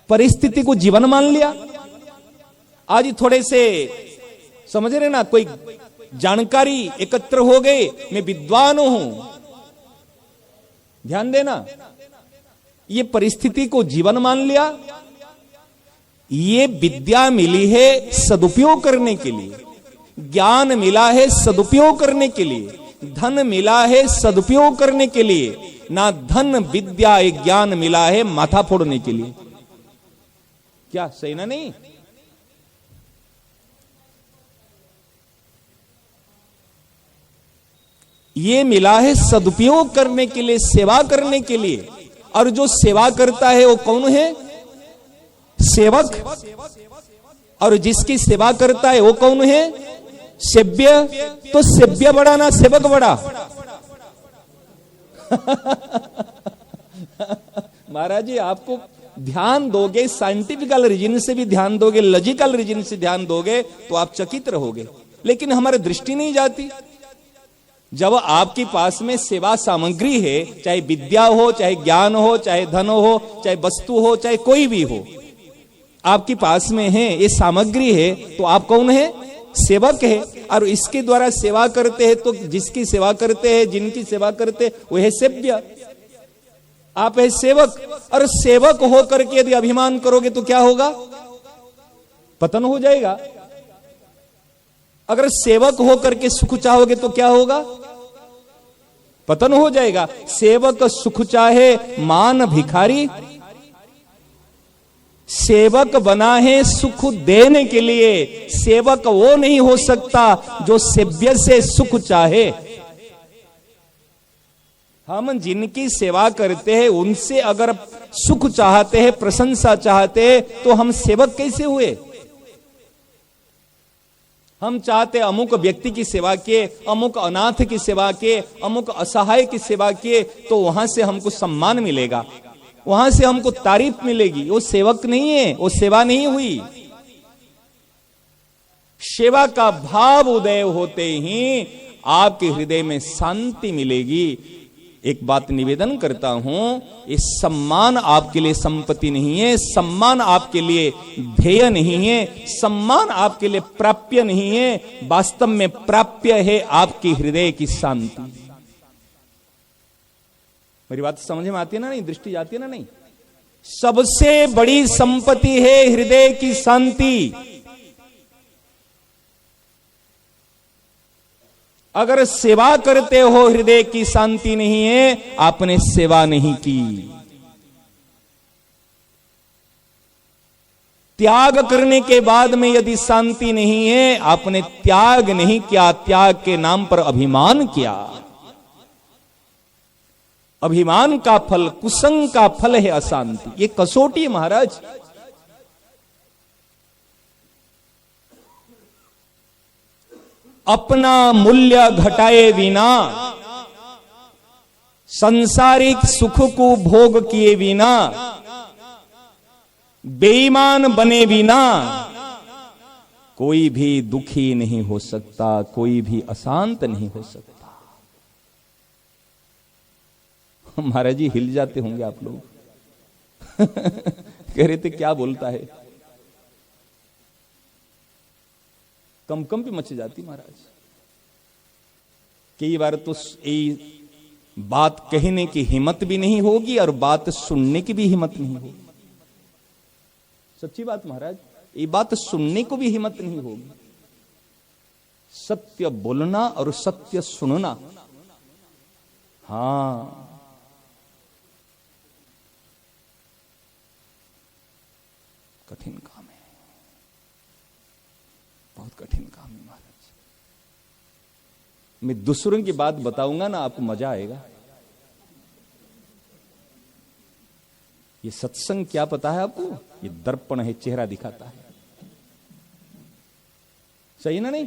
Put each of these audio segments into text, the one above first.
परिस्थिति को जीवन मान लिया। आज थोड़े से समझ रहे ना, कोई जानकारी एकत्र हो गए, मैं विद्वान हूं, ध्यान देना, ये परिस्थिति को जीवन मान लिया। ये विद्या मिली है सदुपयोग करने के लिए, ज्ञान मिला है सदुपयोग करने के लिए, धन मिला है सदुपयोग करने के लिए, ना धन विद्या एक ज्ञान मिला है माथा फोड़ने के लिए। क्या सही ना? नहीं, ये मिला है सदुपयोग करने के लिए, सेवा करने के लिए। और जो सेवा करता है वो कौन है? सेवक। और जिसकी सेवा करता है वो कौन है? सेव्य। तो सेव्य बड़ा ना सेवक बड़ा? महाराज जी, आपको ध्यान दोगे, साइंटिफिकल रीजन से भी ध्यान दोगे, लॉजिकल रीजन से ध्यान दोगे तो आप चकित रहोगे। लेकिन हमारी दृष्टि नहीं जाती। जब आपके पास में सेवा सामग्री है, चाहे विद्या हो, चाहे ज्ञान हो, चाहे धन हो, चाहे वस्तु हो, चाहे कोई भी हो, आपके पास में है, ये सामग्री है, तो आप कौन है? सेवक है। और इसके द्वारा सेवा करते हैं, तो जिसकी सेवा करते हैं, जिनकी सेवा करते हैं, वो है सेव्य। आप है सेवक। और सेवक होकर के यदि अभिमान करोगे तो क्या होगा? पतन हो जाएगा। अगर सेवक होकर के सुख चाहोगे तो क्या होगा? पतन हो जाएगा। सेवक सुख चाहे मान भिखारी, सेवक बना है सुख देने के लिए। सेवक वो नहीं हो सकता जो सेव्य से सुख चाहे। हम जिनकी सेवा करते हैं उनसे अगर सुख चाहते हैं, प्रशंसा चाहते हैं, तो हम सेवक कैसे हुए? हम चाहते अमुक व्यक्ति की सेवा किए, अमुक अनाथ की सेवा किए, अमुक असहाय की सेवा किए, तो वहां से हमको सम्मान मिलेगा, वहां से हमको तारीफ मिलेगी। वो सेवक नहीं है, वो सेवा नहीं हुई। सेवा का भाव उदय होते ही आपके हृदय में शांति मिलेगी। एक बात निवेदन करता हूं, ये सम्मान आपके लिए संपत्ति नहीं है, सम्मान आपके लिए ध्येय नहीं है, सम्मान आपके लिए प्राप्य नहीं है। वास्तव में प्राप्य है आपके हृदय की शांति। मेरी बात समझ में आती है ना? नहीं, दृष्टि जाती है ना? नहीं, सबसे बड़ी संपत्ति है हृदय की शांति। अगर सेवा करते हो, हृदय की शांति नहीं है, आपने सेवा नहीं की। त्याग करने के बाद में यदि शांति नहीं है, आपने त्याग नहीं किया, त्याग के नाम पर अभिमान किया। अभिमान का फल, कुसंग का फल है अशांति। ये कसौटी महाराज। अपना मूल्य घटाए बिना, संसारिक सुख को भोग किए बिना, बेईमान बने बिना कोई भी दुखी नहीं हो सकता, कोई भी अशांत नहीं हो सकता। महाराज जी हिल जाते होंगे आप लोग। कह रहे थे क्या बोलता है, कम भी मच जाती महाराज। कई बार तो ये बात कहने की हिम्मत भी नहीं होगी और बात सुनने की भी हिम्मत नहीं होगी। सच्ची बात महाराज, ये बात सुनने को भी हिम्मत नहीं होगी। सत्य बोलना और सत्य सुनना, हाँ, कठिन काम है, बहुत कठिन काम है महाराज। मैं दूसरों की बात बताऊंगा ना, आपको मजा आएगा। ये सत्संग क्या पता है आपको? ये दर्पण है, चेहरा दिखाता है। सही ना? नहीं,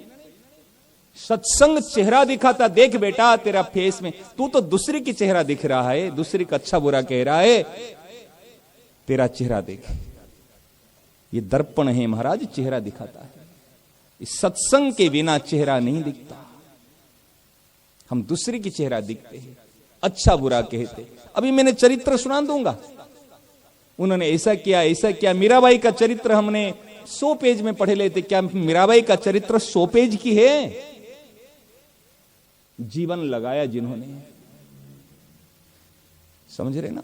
सत्संग चेहरा दिखाता। देख बेटा, तेरा फेस में तू तो दूसरे की चेहरा दिख रहा है, दूसरे का अच्छा बुरा कह रहा है, तेरा चेहरा देख। ये दर्पण है महाराज, चेहरा दिखाता है। इस सत्संग के बिना चेहरा नहीं दिखता। हम दूसरे की चेहरा दिखते हैं, अच्छा बुरा कहते। अभी मैंने चरित्र सुना दूंगा, उन्होंने ऐसा किया। मीराबाई का चरित्र हमने 100 पेज में पढ़े लेते, क्या मीराबाई का चरित्र 100 पेज की है? जीवन लगाया जिन्होंने, समझ रहे ना,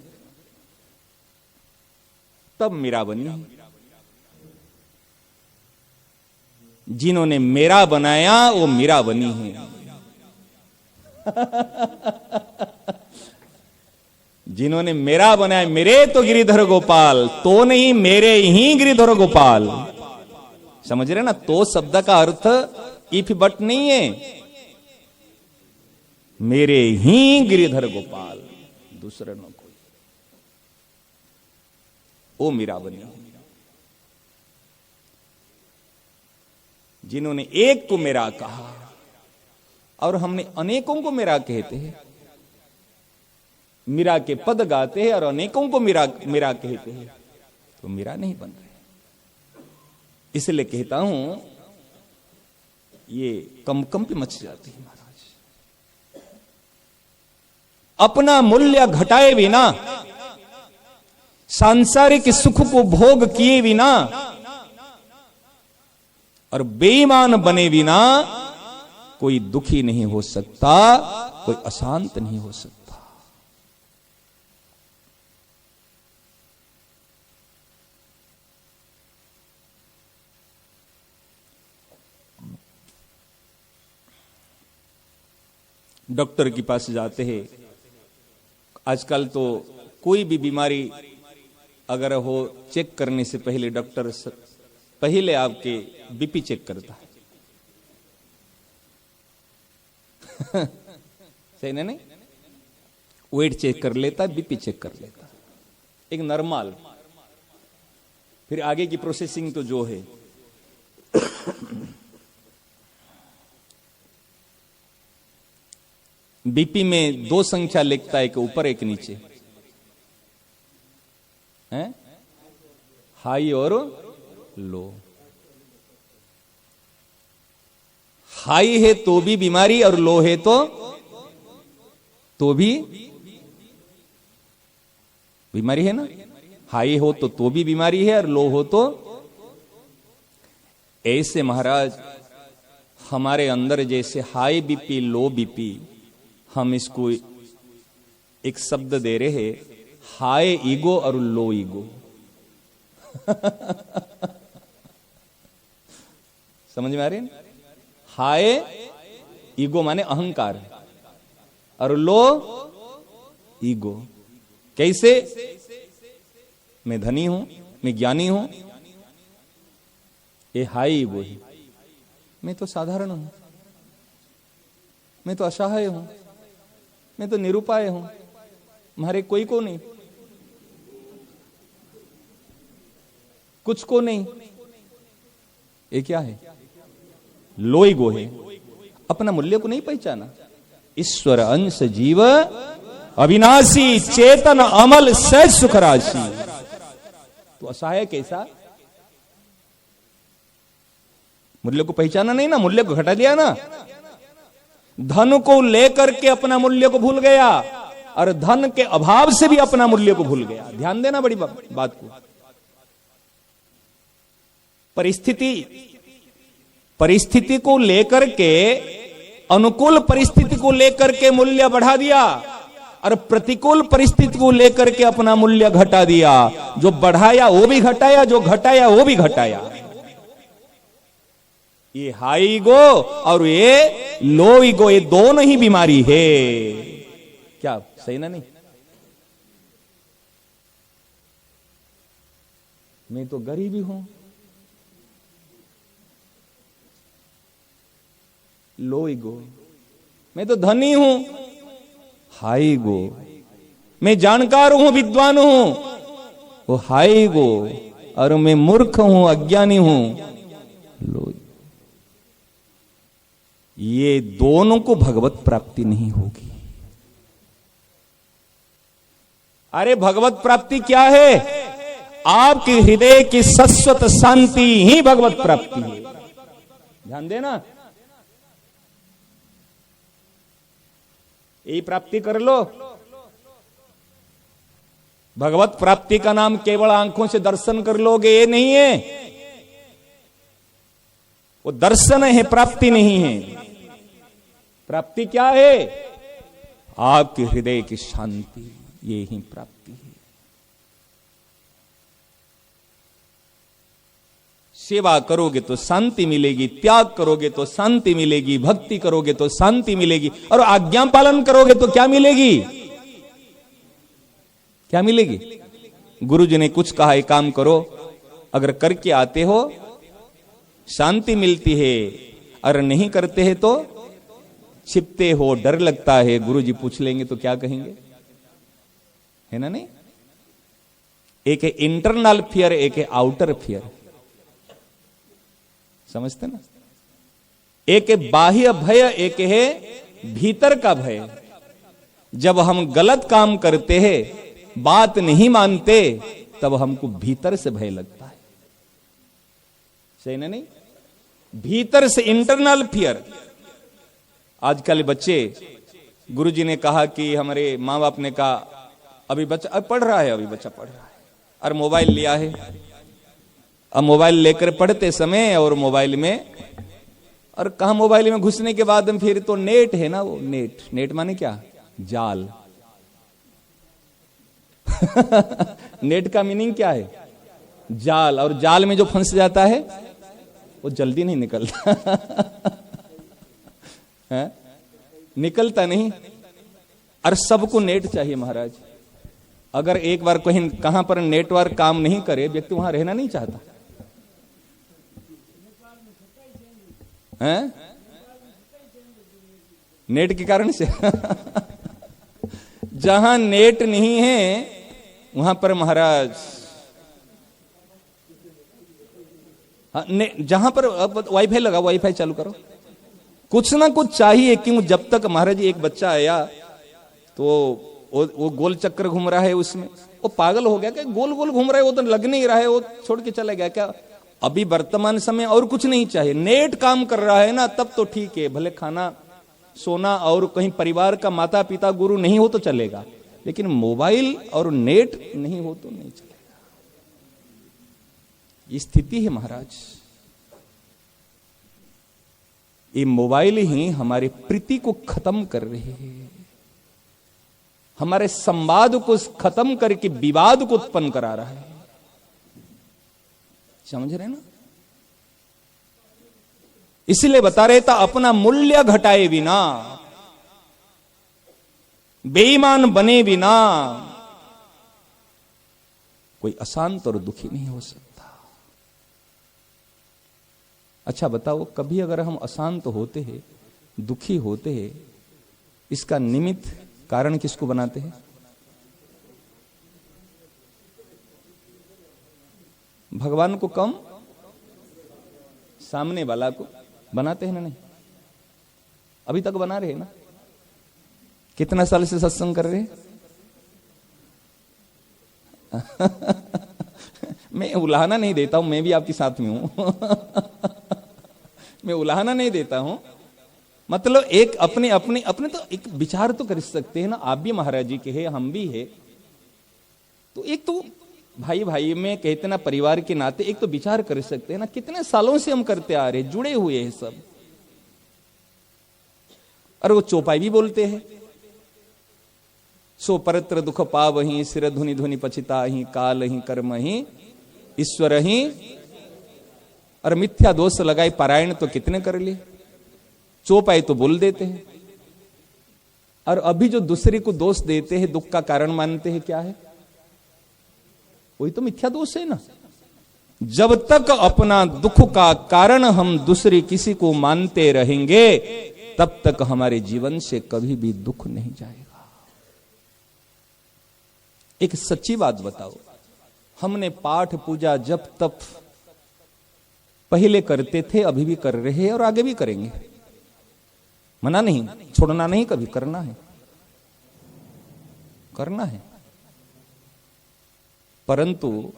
तब मीरा बनी। जिन्होंने मेरा बनाया वो मीरा बनी है। जिन्होंने मेरा बनाया, मेरे तो गिरिधर गोपाल, तो नहीं मेरे ही गिरिधर गोपाल। समझ रहे ना? तो शब्द का अर्थ इफ बट नहीं है, मेरे ही गिरिधर गोपाल, दूसरे न कोई। ओ मीरा बनी। जिन्होंने एक को मेरा कहा, और हमने अनेकों को मेरा कहते हैं, मीरा के पद गाते हैं और अनेकों को मीरा मीरा कहते हैं, तो मीरा नहीं बन रहे। इसलिए कहता हूं ये कंपी मच जाती है महाराज। अपना मूल्य घटाए बिना, सांसारिक सुख को भोग किए बिना और बेईमान बने बिना कोई दुखी नहीं हो सकता, कोई अशांत नहीं हो सकता। डॉक्टर के पास जाते हैं, आजकल तो कोई भी बीमारी अगर हो, चेक करने से पहले डॉक्टर पहले आपके बीपी चेक करता है। सही ना? नहीं, वेट चेक कर लेता है, बीपी चेक कर लेता है, एक नॉर्मल। फिर आगे की प्रोसेसिंग तो जो है बीपी में 2 संख्या लिखता है, एक ऊपर एक नीचे है, हाई और लो। हाई है तो भी बीमारी और लो है तो भी बीमारी है ना। हाई हो तो भी बीमारी है और लो हो तो। ऐसे महाराज हमारे अंदर जैसे हाई बीपी लो बीपी, हम इसको एक शब्द दे रहे हैं, हाई ईगो और लो ईगो। समझ में आ रही है? हाई ईगो माने अहंकार और लो ईगो। कैसे? मैं धनी हूं, मैं ज्ञानी हूं, ये हाई ईगो है। मैं तो साधारण हूं, मैं तो असहाय हूं, मैं तो निरुपाय हूं, हमारे कोई को नहीं, कुछ को नहीं। ये क्या है? लो ईगो है। अपना मूल्य को नहीं पहचाना। ईश्वर अंश जीव अविनाशी, चेतन अमल सहज सुख राशि। तो असहाय कैसा? मूल्य को पहचाना नहीं ना, मूल्य को घटा दिया ना। धन को लेकर के अपना मूल्य को भूल गया और धन के अभाव से भी अपना मूल्य को भूल गया। ध्यान देना बड़ी बात को। परिस्थिति को लेकर के, अनुकूल परिस्थिति को लेकर के मूल्य बढ़ा दिया और प्रतिकूल परिस्थिति को लेकर के अपना मूल्य घटा दिया। जो बढ़ाया वो भी घटाया, जो घटाया वो भी घटाया। ये हाई ईगो और ये लो ईगो, ये दोनों ही बीमारी है। क्या सही ना? नहीं, मैं तो गरीब ही हूं, लो ईगो। मैं तो धनी हूं, हाई ईगो। मैं जानकार हूं, विद्वान हूं, वो हाई ईगो। और मैं मूर्ख हूं, अज्ञानी हूं, लो। ये दोनों को भगवत प्राप्ति नहीं होगी। अरे भगवत प्राप्ति क्या है? आपके हृदय की शाश्वत शांति ही भगवत प्राप्ति है। ध्यान देना, यही प्राप्ति कर लो। भगवत प्राप्ति का नाम केवल आंखों से दर्शन कर लोगे ये नहीं है। वो दर्शन है, प्राप्ति नहीं है। प्राप्ति क्या है? आपके हृदय की शांति, ये ही प्राप्ति है। सेवा करोगे तो शांति मिलेगी, त्याग करोगे तो शांति मिलेगी, भक्ति करोगे तो शांति मिलेगी, और आज्ञा पालन करोगे तो क्या मिलेगी? क्या मिलेगी? गुरु जी ने कुछ कहा, एक काम करो, अगर करके आते हो शांति मिलती है, अगर नहीं करते हैं तो छिपते हो, डर लगता है, गुरु जी पूछ लेंगे तो क्या कहेंगे, है ना? नहीं, एक है इंटरनल फियर, एक है आउटर फियर, समझते ना? एक है बाह्य भय, एक है भीतर का भय। जब हम गलत काम करते हैं, बात नहीं मानते, तब हमको भीतर से भय लगता है, सही ना? नहीं, भीतर से इंटरनल फियर। आजकल बच्चे, गुरुजी ने कहा कि हमारे माँ बाप ने कहा अभी बच्चा पढ़ रहा है, अभी बच्चा पढ़ रहा है और मोबाइल लिया है। अब मोबाइल लेकर पढ़ते समय और मोबाइल में, और कहा मोबाइल में घुसने के बाद फिर तो नेट है ना, वो नेट माने क्या? जाल। नेट का मीनिंग क्या है? जाल। और जाल में जो फंस जाता है वो जल्दी नहीं निकलता। है? निकलता नहीं। और सबको नेट चाहिए महाराज। अगर एक बार कहीं कहां पर नेटवर्क काम नहीं करे, व्यक्ति वहां रहना नहीं चाहता है? नेट के कारण से। जहां नेट नहीं है वहां पर महाराज, जहां पर वाईफाई लगा, वाईफाई चालू करो, कुछ ना कुछ चाहिए। क्यों? जब तक महाराज एक बच्चा आया तो वो गोल चक्कर घूम रहा है, उसमें वो पागल हो गया क्या? गोल गोल घूम रहा है, वो तो लग नहीं रहा है, वो छोड़ के चला गया क्या? अभी वर्तमान समय और कुछ नहीं चाहिए, नेट काम कर रहा है ना, तब तो ठीक है, भले खाना सोना और कहीं परिवार का माता पिता गुरु नहीं हो तो चलेगा, लेकिन मोबाइल और नेट नहीं हो तो नहीं चलेगा। ये स्थिति है महाराज। ये मोबाइल ही हमारे प्रीति को खत्म कर रहे हैं, हमारे संवाद को खत्म करके विवाद को उत्पन्न करा रहा है। समझ रहे ना? इसलिए बता रहे था, अपना मूल्य घटाए बिना, बेईमान बने बिना कोई अशांत और दुखी नहीं हो सकता। अच्छा बताओ, कभी अगर हम अशांत होते हैं, दुखी होते हैं, इसका निमित्त कारण किसको बनाते हैं? भगवान को कम, सामने वाला को बनाते हैं ना? नहीं, अभी तक बना रहे हैं ना? कितना साल से सत्संग कर रहे हैं? मैं उलाहना नहीं देता हूं, मैं भी आपके साथ में हूं। मैं उलाहना नहीं देता हूं, मतलब एक अपने अपने अपने तो एक विचार तो कर सकते हैं ना। आप भी महाराज जी के हैं, हम भी है, तो एक तो भाई भाई में कहते ना, परिवार के नाते एक तो विचार कर सकते हैं ना। कितने सालों से हम करते आ रहे, जुड़े हुए हैं सब। और वो चौपाई भी बोलते हैं, सो परत्र दुख पावहि, सिर धुनि धुनि पछिताहि, काल ही कर्म ही ईश्वर ही। और मिथ्या दोष लगाए पारायण तो कितने कर लिए, चौपाई तो बोल देते हैं। और अभी जो दूसरे को दोष देते हैं, दुख का कारण मानते हैं, क्या है? वही तो मिथ्या दोष है ना। जब तक अपना दुख का कारण हम दूसरे किसी को मानते रहेंगे, तब तक हमारे जीवन से कभी भी दुख नहीं जाएगा। एक सच्ची बात बताओ, हमने पाठ पूजा जप तप पहले करते थे, अभी भी कर रहे हैं और आगे भी करेंगे। मना नहीं, छोड़ना नहीं, कभी करना है, करना है। परंतु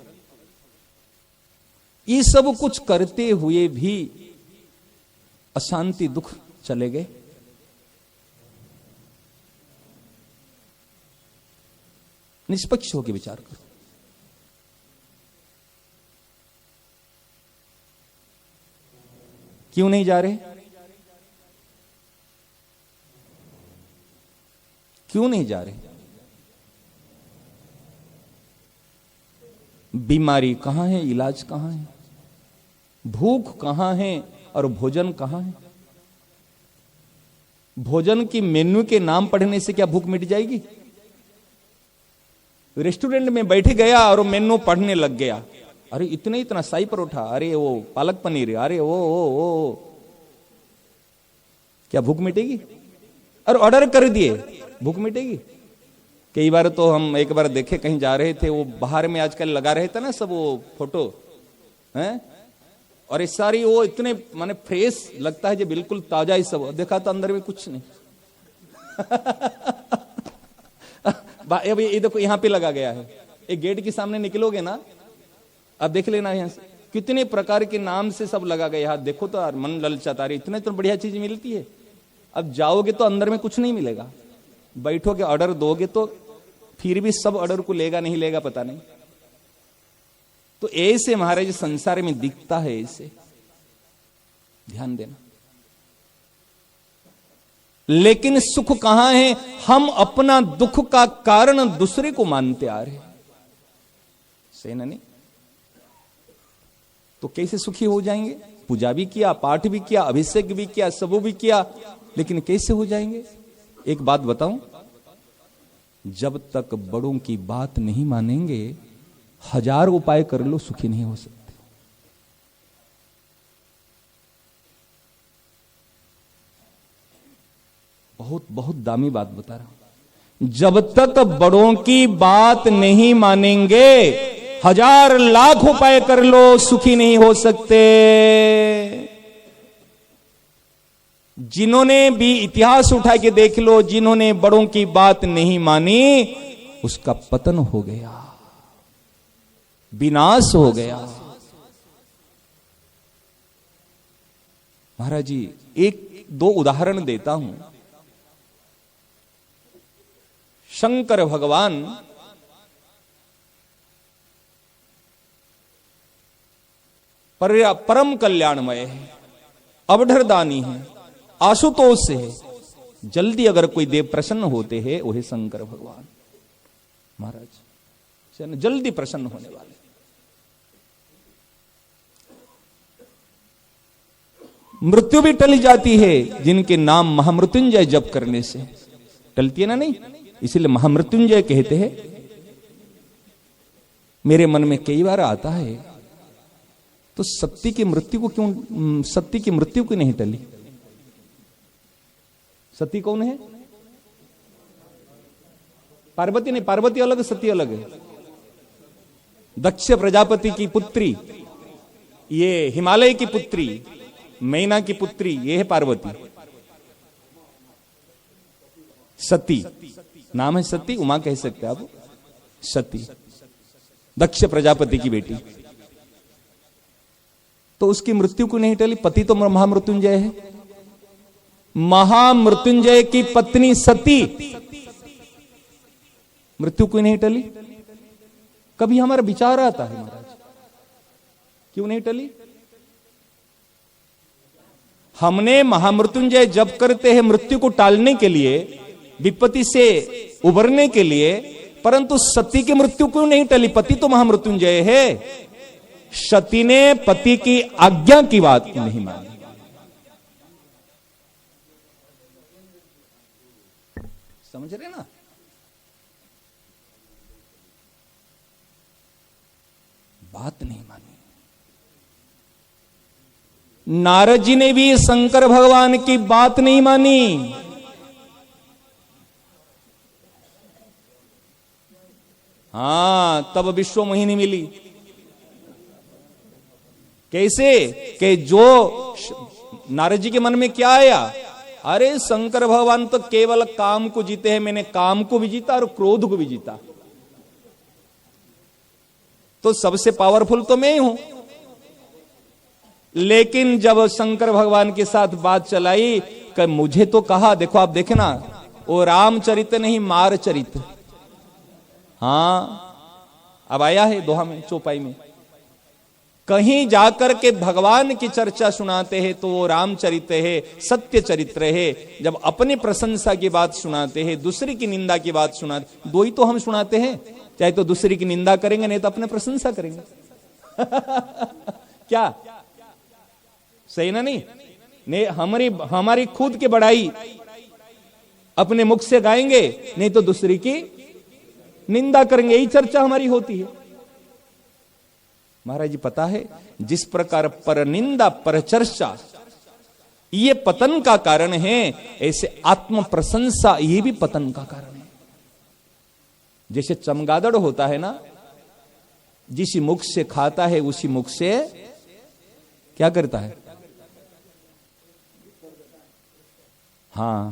ये सब कुछ करते हुए भी अशांति दुख चले गए। निष्पक्ष होकर विचार करो। क्यों नहीं जा रहे? क्यों नहीं जा रहे? बीमारी कहां है, इलाज कहां है, भूख कहां है और भोजन कहां है? भोजन की मेन्यू के नाम पढ़ने से क्या भूख मिट जाएगी? रेस्टोरेंट में बैठ गया और मेन्यू पढ़ने लग गया, अरे इतना शाही परोठा, अरे वो पालक पनीर, अरे वो क्या भूख मिटेगी? और ऑर्डर कर दिए, भूख मिटेगी? कई बार तो हम एक बार देखे, कहीं जा रहे थे, वो बाहर में आजकल लगा रहे थे ना सब वो फोटो हैं, और इस सारी वो इतने माने फ्रेश लगता है जो बिल्कुल ताजा ही सब, देखा तो अंदर में कुछ नहीं। अब ये देखो यहाँ पे लगा गया है, एक गेट के सामने निकलोगे ना, अब देख लेना यहाँ से कितने प्रकार के नाम से सब लगा गया है। देखो तो मन ललचाता, रही इतने तो बढ़िया चीज मिलती है। अब जाओगे तो अंदर में कुछ नहीं मिलेगा, बैठोगे ऑर्डर दोगे तो फिर भी सब ऑर्डर को लेगा नहीं लेगा पता नहीं। तो ऐसे महाराज संसार में दिखता है, ऐसे ध्यान देना। लेकिन सुख कहां है? हम अपना दुख का कारण दूसरे को मानते आ रहे, सही ना? नहीं तो कैसे सुखी हो जाएंगे? पूजा भी किया, पाठ भी किया, अभिषेक भी किया, सब भी किया, लेकिन कैसे हो जाएंगे? एक बात बताऊं, जब तक बड़ों की बात नहीं मानेंगे, हजार उपाय कर लो, सुखी नहीं हो सकते। बहुत बहुत दामी बात बता रहा हूं। जब तक बड़ों की बात नहीं मानेंगे, हजार लाख उपाय कर लो, सुखी नहीं हो सकते। जिन्होंने भी इतिहास उठा के देख लो, जिन्होंने बड़ों की बात नहीं मानी, उसका पतन हो गया, विनाश हो गया। महाराज जी एक दो उदाहरण देता हूं। शंकर भगवान परम कल्याणमय है, अवधरदानी है, आशुतोष है। जल्दी अगर कोई देव प्रसन्न होते हैं, वही शंकर भगवान महाराज जल्दी प्रसन्न होने वाले। मृत्यु भी टल जाती है जिनके नाम महामृत्युंजय जप करने से, टलती है ना? नहीं, इसीलिए महामृत्युंजय कहते हैं। मेरे मन में कई बार आता है, तो सती की मृत्यु को क्यों, सती की मृत्यु क्यों नहीं टली? सती कौन है? पार्वती नहीं, पार्वती अलग, सती अलग है। दक्ष प्रजापति की पुत्री, ये हिमालय की पुत्री, मैना की पुत्री, ये है पार्वती। सती नाम है, सती उमा कह सकते आप, सती दक्ष प्रजापति की बेटी। तो उसकी मृत्यु को नहीं टली? पति तो महामृत्युंजय है। महामृत्युंजय की पत्नी सती, मृत्यु को नहीं टली? कभी हमारा विचार आता है महाराज, क्यों नहीं टली? हमने महामृत्युंजय जप करते हैं मृत्यु को टालने के लिए, विपत्ति से उबरने के लिए, परंतु सती की मृत्यु क्यों नहीं टली? पति तो महामृत्युंजय है। सती ने पति की आज्ञा की बात नहीं मानी। समझ रहे ना? बात नहीं मानी। नारद जी ने भी शंकर भगवान की बात नहीं मानी। हां, तब विश्व मोहिनी मिली। कैसे? कि जो नारद जी के मन में क्या आया, अरे शंकर भगवान तो केवल काम को जीते हैं, मैंने काम को भी जीता और क्रोध को भी जीता, तो सबसे पावरफुल तो मैं ही हूं। लेकिन जब शंकर भगवान के साथ बात चलाई, कि मुझे तो कहा, देखो आप देखे ना, वो रामचरित नहीं मारचरित। हां, अब आया है दोहा में, चौपाई में, कहीं जाकर के भगवान की चर्चा सुनाते हैं तो वो रामचरित है, सत्य चरित्र है। जब अपनी प्रशंसा की बात सुनाते हैं, दूसरी की निंदा की बात सुनाते, दो ही तो हम सुनाते हैं, चाहे तो दूसरी की निंदा करेंगे, नहीं तो अपने प्रशंसा करेंगे। क्या सही ना? नहीं, हमारी खुद की बड़ाई अपने मुख से गाएंगे, नहीं तो दूसरी की निंदा करेंगे, यही चर्चा हमारी होती है। महाराज जी पता है, जिस प्रकार पर निंदा पर चर्चा ये पतन का कारण है, ऐसे आत्म प्रशंसा ये भी पतन का कारण है। जैसे चमगादड़ होता है ना, जिस मुख से खाता है उसी मुख से क्या करता है? हां,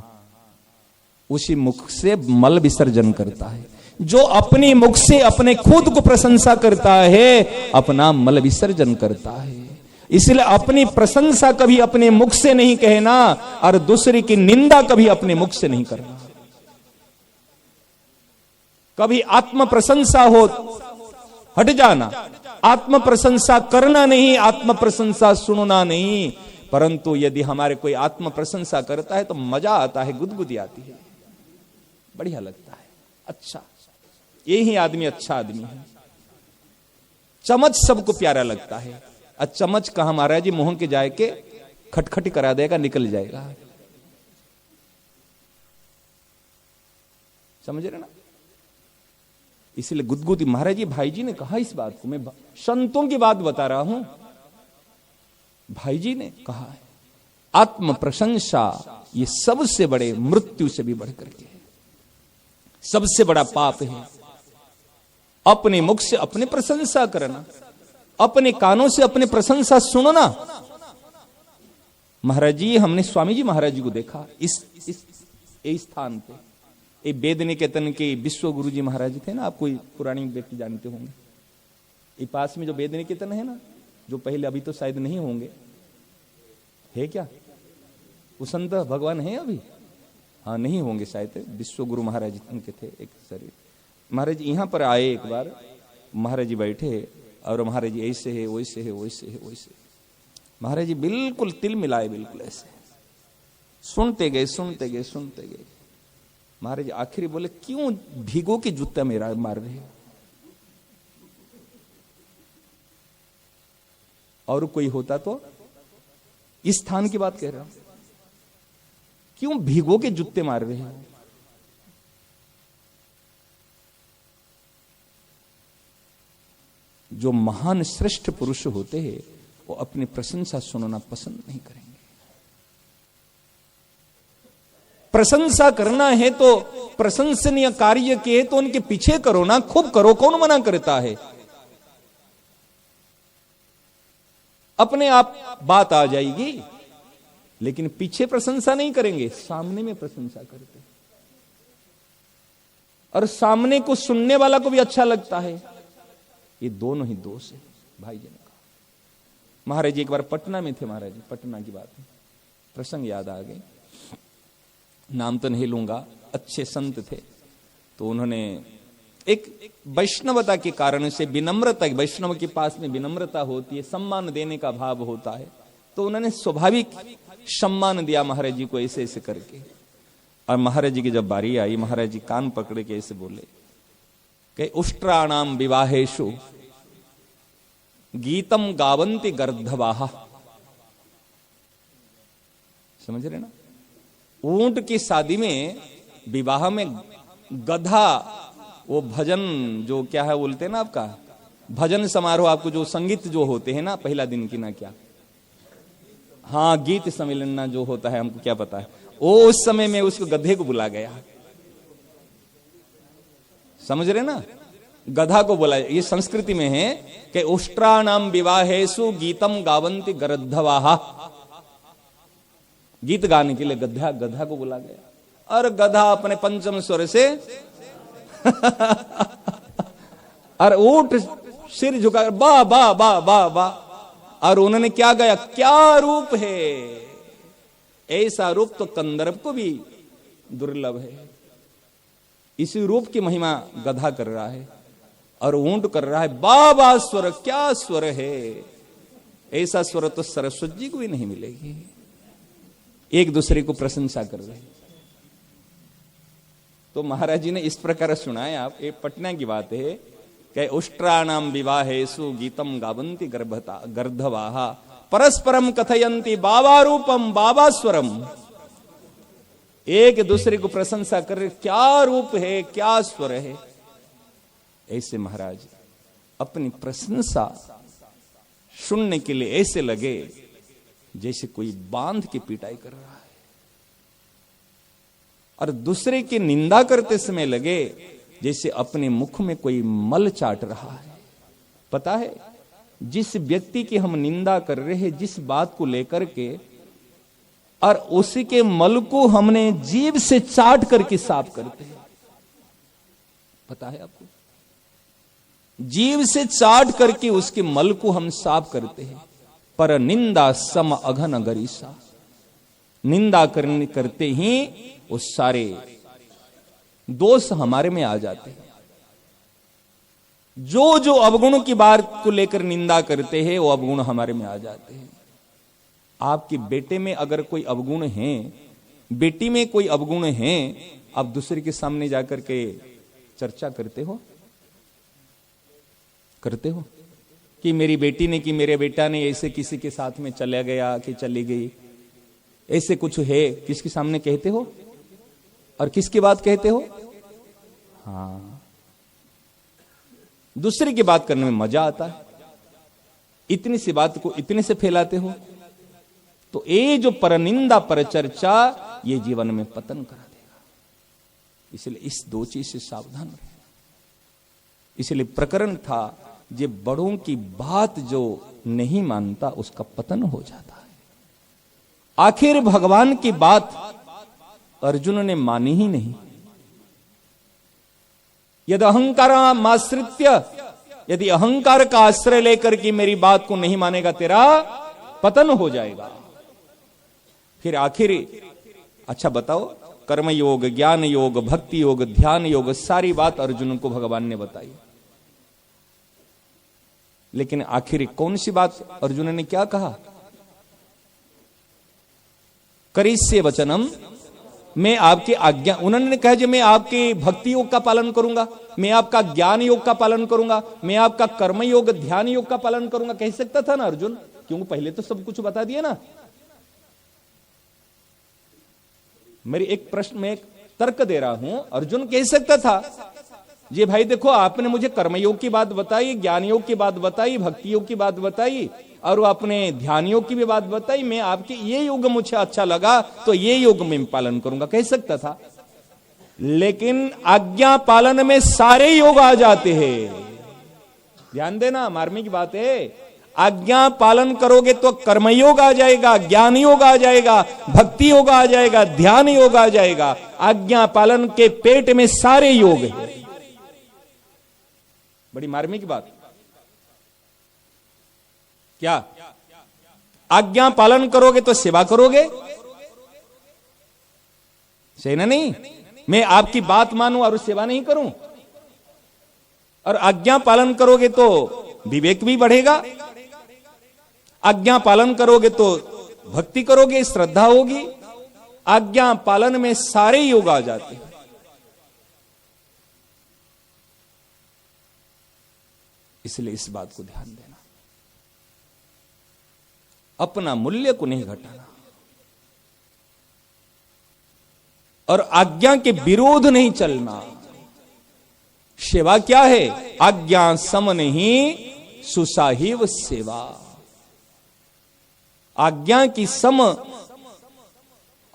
उसी मुख से मल विसर्जन करता है। जो अपनी मुख से अपने खुद को प्रशंसा करता है, अपना मल विसर्जन करता है। इसलिए अपनी प्रशंसा कभी अपने मुख से नहीं कहना और दूसरे की निंदा कभी अपने मुख से नहीं करना। कभी आत्म प्रशंसा हो हट जाना, आत्म प्रशंसा करना नहीं, आत्म प्रशंसा सुनना नहीं। परंतु यदि हमारे कोई आत्म प्रशंसा करता है तो मजा आता है, गुदगुदी आती है, बढ़िया लगता है, अच्छा, यही आदमी अच्छा आदमी है। चमच सबको प्यारा लगता है, और चमच कहा महाराज जी मुंह के जाए के खटखटी करा देगा, निकल जाएगा। समझ रहे ना? इसलिए गुदगुदी, महाराज जी भाई जी ने कहा इस बात को, मैं संतों की बात बता रहा हूं, भाई जी ने कहा है आत्म प्रशंसा ये सबसे बड़े मृत्यु से भी बढ़कर के है, सबसे बड़ा पाप है। अपने मुख से अपने प्रशंसा करना, अपने कानों से अपने प्रशंसा सुनना। महाराज जी, हमने स्वामी जी महाराज जी को देखा इस स्थान पे, ये वेद निकेतन के विश्व गुरु जी महाराज थे ना, आप कोई पुरानी व्यक्ति जानते होंगे। ये पास में जो वेद निकेतन है ना, जो पहले, अभी तो शायद नहीं होंगे, है क्या? वो संत भगवान है अभी? हाँ, नहीं होंगे शायद, विश्व गुरु महाराज उनके थे एक शरीर। महाराज यहां पर आए एक बार, महाराज जी बैठे और महाराज जी ऐसे है वैसे है वैसे है वैसे, महाराज जी बिल्कुल तिल मिलाए, बिल्कुल ऐसे सुनते गए सुनते गए सुनते गए। महाराज आखिरी बोले, क्यों भीगो के जूता मेरा मार रहे हो? और कोई होता तो, इस स्थान की बात कह रहा हूं, क्यों भीगो के जूते मार रहे हो? जो महान श्रेष्ठ पुरुष होते हैं वो अपनी प्रशंसा सुनना पसंद नहीं करेंगे। प्रशंसा करना है तो प्रशंसनीय कार्य के तो उनके पीछे करो ना, खूब करो, कौन मना करता है? अपने आप बात आ जाएगी, लेकिन पीछे प्रशंसा नहीं करेंगे, सामने में प्रशंसा करते हैं। और सामने को सुनने वाला को भी अच्छा लगता है। ये दोनों ही दोष है, भाई जी ने कहा। महाराज जी एक बार पटना में थे, महाराज जी पटना की बात है, प्रसंग याद आ गए, नाम तो नहीं लूंगा, अच्छे संत थे। तो उन्होंने एक वैष्णवता के कारण से, विनम्रता, वैष्णव के पास में विनम्रता होती है, सम्मान देने का भाव होता है, तो उन्होंने स्वाभाविक सम्मान दिया महाराज जी को ऐसे ऐसे करके। और महाराज जी की जब बारी आई, महाराज जी कान पकड़े के ऐसे बोले कि उष्ट्राणाम विवाहेषु गीतम गावंती गर्धवाहा। समझ रहे ना? ऊंट की शादी में, विवाह में गधा, वो भजन जो क्या है बोलते हैं ना, आपका भजन समारोह, आपको जो संगीत जो होते हैं ना पहला दिन की ना, क्या, हाँ, गीत सम्मेलन ना जो होता है, हमको क्या पता है, वो उस समय में उसको गधे को बुला गया। समझ रहे ना? गधा को बोला, ये संस्कृति में है कि उष्ट्राणाम विवाहेषु गीतम गावंती गर्धवाहा, गीत गाने के लिए गधा को बुला गया। और गधा अपने पंचम स्वर से और ऊंट सिर झुका, बा बा बा बा बा, और उन्होंने क्या गाया, क्या रूप है, ऐसा रूप तो कंदर्प को भी दुर्लभ है। इसी रूप की महिमा गधा कर रहा है और ऊंट कर रहा है बाबा स्वर। क्या स्वर है, ऐसा स्वर तो सरस्वती जी को भी नहीं मिलेगी। एक दूसरे को प्रशंसा कर रहे। तो महाराज जी ने इस प्रकार सुनाया। आप ये पटना की बात है कि उष्ट्राणाम विवाहेषु गीतम गावंती गर्धवाहा परस्परम कथयंती बाबा रूपम बाबा स्वरम। एक दूसरे को प्रशंसा कर रहे, क्या रूप है, क्या स्वर है। ऐसे महाराज अपनी प्रशंसा सुनने के लिए ऐसे लगे जैसे कोई बांध के पिटाई कर रहा है, और दूसरे की निंदा करते समय लगे जैसे अपने मुख में कोई मल चाट रहा है। पता है, जिस व्यक्ति की हम निंदा कर रहे हैं, जिस बात को लेकर के, और उसी के मल को हमने जीभ से चाट करके साफ करते हैं। पता है आपको, जीभ से चाट करके उसके मल को हम साफ करते हैं। पर निंदा सम अघन गरीसा, निंदा करते ही वो सारे दोष हमारे में आ जाते हैं। जो जो अवगुण की बात को लेकर निंदा करते हैं वो अवगुण हमारे में आ जाते हैं। आपके बेटे में अगर कोई अवगुण है, बेटी में कोई अवगुण है, आप दूसरे के सामने जाकर के चर्चा करते हो कि मेरी बेटी ने, कि मेरे बेटा ने ऐसे किसी के साथ में चला गया कि चली गई, ऐसे कुछ है, किसके सामने कहते हो? और किसकी बात कहते हो? हाँ, दूसरे की बात करने में मजा आता है। इतनी सी बात को इतने से फैलाते हो, तो ये जो परनिंदा पर चर्चा, ये जीवन में पतन करा देगा। इसलिए इस दो चीज से सावधान रहे। इसलिए प्रकरण था, ये बड़ों की बात जो नहीं मानता उसका पतन हो जाता है। आखिर भगवान की बात अर्जुन ने मानी ही नहीं। यदि अहंकारामाश्रित्य, यदि अहंकार का आश्रय लेकर के मेरी बात को नहीं मानेगा, तेरा पतन हो जाएगा। फिर आखिर अच्छा बताओ, कर्म योग, ज्ञान योग, भक्ति योग, ध्यान योग, सारी बात अर्जुन को भगवान ने बताई। लेकिन आखिर कौन सी बात अर्जुन ने क्या कहा? करिष्ये वचनम, मैं आपकी आज्ञा, उन्होंने कहा जी मैं आपके भक्ति योग का पालन करूंगा, मैं आपका ज्ञान योग का पालन करूंगा, मैं आपका कर्म योग, ध्यान योग का पालन करूंगा। कह सकता था ना अर्जुन, क्योंकि पहले तो सब कुछ बता दिया ना। मेरी एक प्रश्न में एक तर्क दे रहा हूं, अर्जुन कह सकता था जी भाई देखो आपने मुझे कर्मयोग की बात बताई, ज्ञान योग की बात बताई, भक्ति योग की बात बताई, और आपने ध्यान योग की भी बात बताई, मैं आपके ये योग मुझे अच्छा लगा तो ये योग में पालन करूंगा, कह सकता था। लेकिन आज्ञा पालन में सारे योग आ जाते हैं। ध्यान देना, मार्मिक बात है। आज्ञा पालन करोगे तो कर्मयोग आ जाएगा, ज्ञान योग आ जाएगा, भक्ति योग आ जाएगा, ध्यान योग आ जाएगा। आज्ञा पालन के पेट में सारे योग है। बड़ी मार्मिक बात। क्या आज्ञा पालन करोगे तो सेवा करोगे? सही ना? नहीं, मैं आपकी बात मानूं और सेवा नहीं करूं। और आज्ञा पालन करोगे तो विवेक भी बढ़ेगा, आज्ञा पालन करोगे तो भक्ति करोगे, श्रद्धा होगी। आज्ञा पालन में सारे योग आ जाते हैं। इसलिए इस बात को ध्यान देना, अपना मूल्य को नहीं घटाना और आज्ञा के विरोध नहीं चलना। सेवा क्या है? आज्ञा सम नहीं सुसाहिव सेवा। आज्ञा की सम